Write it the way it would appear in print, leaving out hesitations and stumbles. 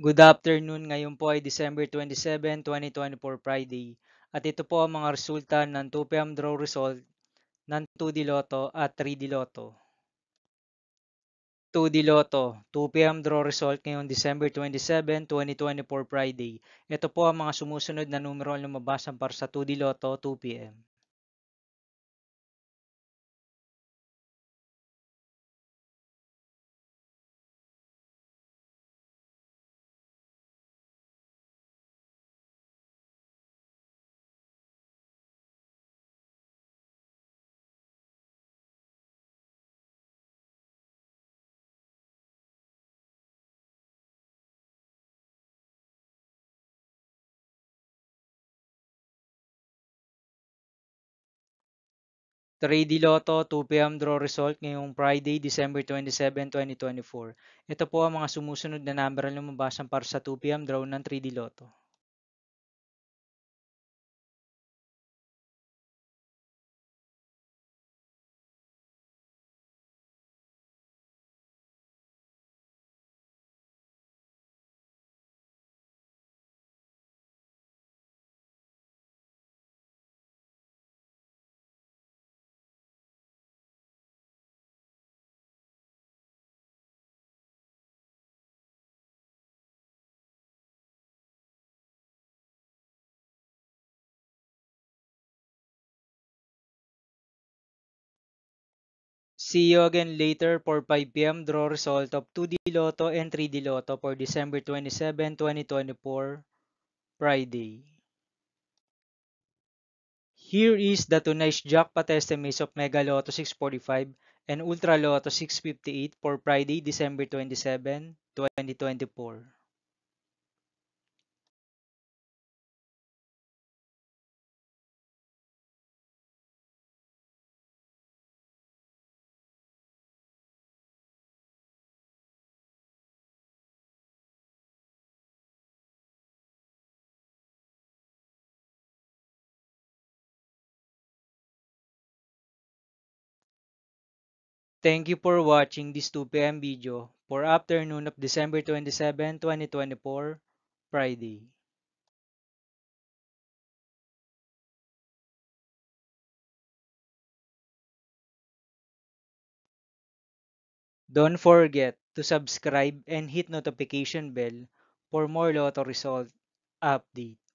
Good afternoon, ngayon po ay December 27, 2024 Friday. At ito po ang mga resulta ng 2 p.m. draw result ng 2D Lotto at 3D Lotto. 2D Lotto, 2 p.m. draw result ngayong December 27, 2024 Friday. Ito po ang mga sumusunod na numero ang lumabasan para sa 2D Lotto 2 p.m. 3D Lotto 2 p.m. draw result ngayong Friday, December 27, 2024. Ito po ang mga sumusunod na number ang lumabasan para sa 2 p.m. draw ng 3D Lotto. See you again later for 5 p.m. draw result of 2D Lotto and 3D Lotto for December 27, 2024, Friday. Here is the tonight's jackpot estimates of Mega Lotto 645 and Ultra Lotto 658 for Friday, December 27, 2024. Thank you for watching this 2 p.m. video for afternoon of December 27, 2024, Friday. Don't forget to subscribe and hit notification bell for more Lotto result update.